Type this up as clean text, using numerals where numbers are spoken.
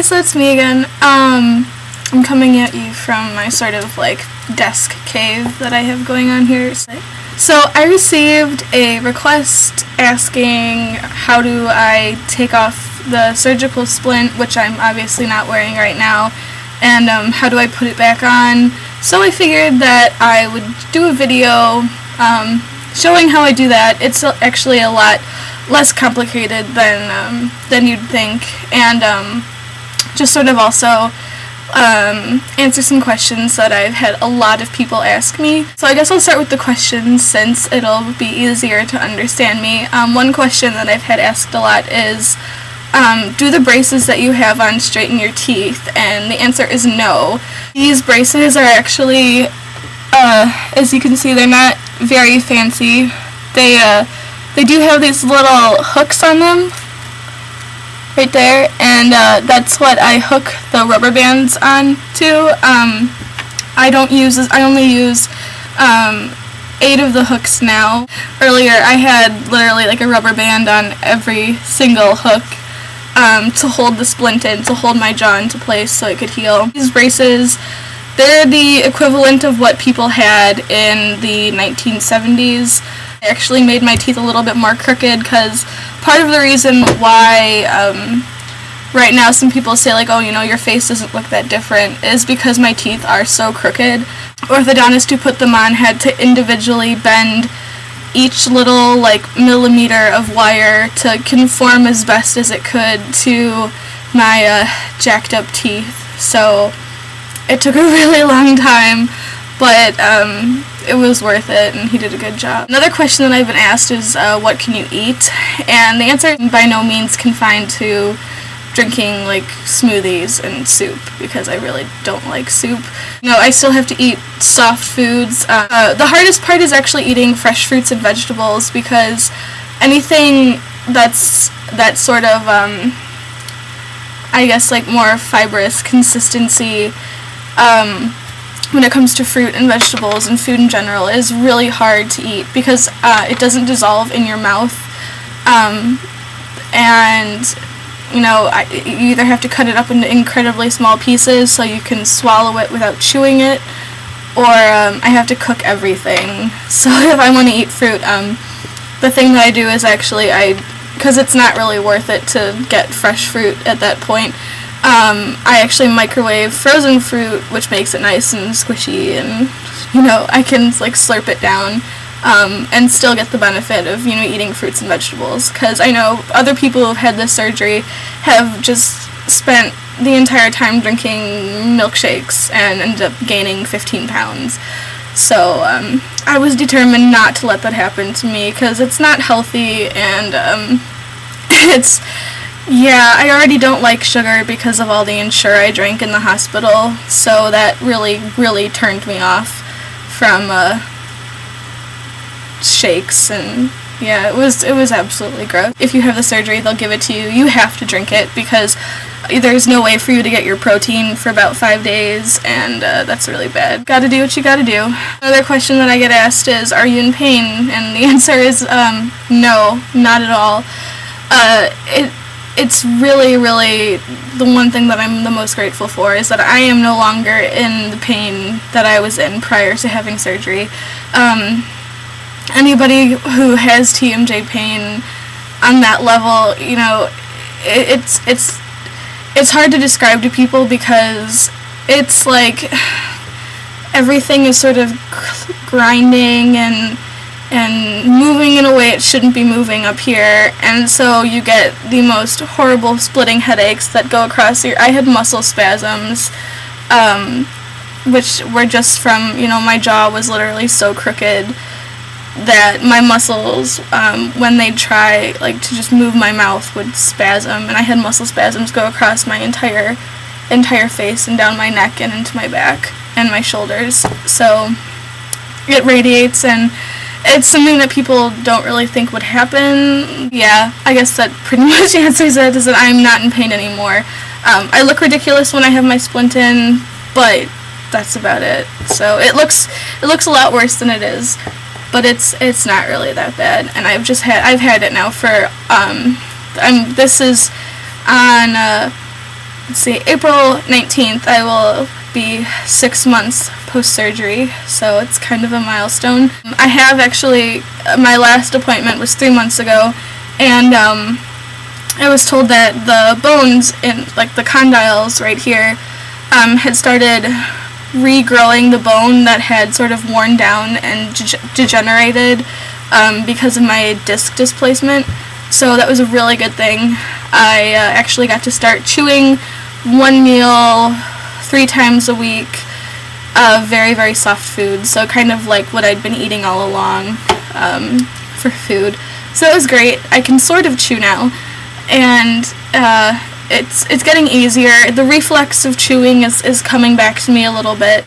so it's me again. I'm coming at you from my sort of like desk cave that I have going on here. So I received a request asking how do I take off the surgical splint, which I'm obviously not wearing right now, and how do I put it back on. So I figured that I would do a video showing how I do that. It's actually a lot less complicated than you'd think, and just sort of also answer some questions that I've had a lot of people ask me. So I guess I'll start with the questions since it'll be easier to understand me. One question that I've had asked a lot is, do the braces that you have on straighten your teeth? And the answer is no. These braces are actually, as you can see, they're not very fancy. They do have these little hooks on them right there, and that's what I hook the rubber bands on to. I only use 8 of the hooks now. Earlier I had literally like a rubber band on every single hook to hold the splint in, to hold my jaw into place so it could heal. These braces, they're the equivalent of what people had in the 1970s. I actually made my teeth a little bit more crooked because part of the reason why right now some people say like, oh, you know, your face doesn't look that different is because my teeth are so crooked. Orthodontist who put them on had to individually bend each little like millimeter of wire to conform as best as it could to my jacked up teeth. So it took a really long time, but it was worth it, and he did a good job. Another question that I've been asked is, what can you eat? And the answer is by no means confined to drinking like smoothies and soup, because I really don't like soup. No, I still have to eat soft foods. The hardest part is actually eating fresh fruits and vegetables, because anything that's that sort of, I guess like more fibrous consistency, when it comes to fruit and vegetables and food in general, is really hard to eat because it doesn't dissolve in your mouth, and you know, you either have to cut it up into incredibly small pieces so you can swallow it without chewing it, or I have to cook everything. So if I want to eat fruit, the thing that I do is actually because it's not really worth it to get fresh fruit at that point, I actually microwave frozen fruit, which makes it nice and squishy, and you know, I can like slurp it down and still get the benefit of, you know, eating fruits and vegetables. Because I know other people who have had this surgery have just spent the entire time drinking milkshakes and ended up gaining 15 pounds. So I was determined not to let that happen to me, because it's not healthy, and yeah, I already don't like sugar because of all the Ensure I drank in the hospital, so that really, really turned me off from shakes, and yeah, it was absolutely gross. If you have the surgery, they'll give it to you. You have to drink it because there's no way for you to get your protein for about 5 days, and that's really bad. Gotta do what you gotta do. Another question that I get asked is, are you in pain? And the answer is no, not at all. It's really, really the one thing that I'm the most grateful for is that I am no longer in the pain that I was in prior to having surgery. Anybody who has TMJ pain on that level, you know, it's hard to describe to people because it's like everything is sort of grinding and moving in a way it shouldn't be moving up here, and so you get the most horrible splitting headaches that go across I had muscle spasms, which were just from, you know, my jaw was literally so crooked that my muscles, when they'd try like to just move my mouth, would spasm, and I had muscle spasms go across my entire face and down my neck and into my back and my shoulders. So it radiates, and it's something that people don't really think would happen. Yeah, I guess that pretty much answers it, is that I'm not in pain anymore. I look ridiculous when I have my splint in, but that's about it. So it looks a lot worse than it is, but it's not really that bad. And I've had it now for this is on let's see, April 19th, I will be 6 months post-surgery, so it's kind of a milestone. I have actually, my last appointment was 3 months ago, and I was told that the bones in, like the condyles right here, had started regrowing the bone that had sort of worn down and degenerated because of my disc displacement. So that was a really good thing. I actually got to start chewing one meal 3 times a week of very, very soft food. So kind of like what I'd been eating all along for food. So it was great. I can sort of chew now. And it's getting easier. The reflex of chewing is coming back to me a little bit.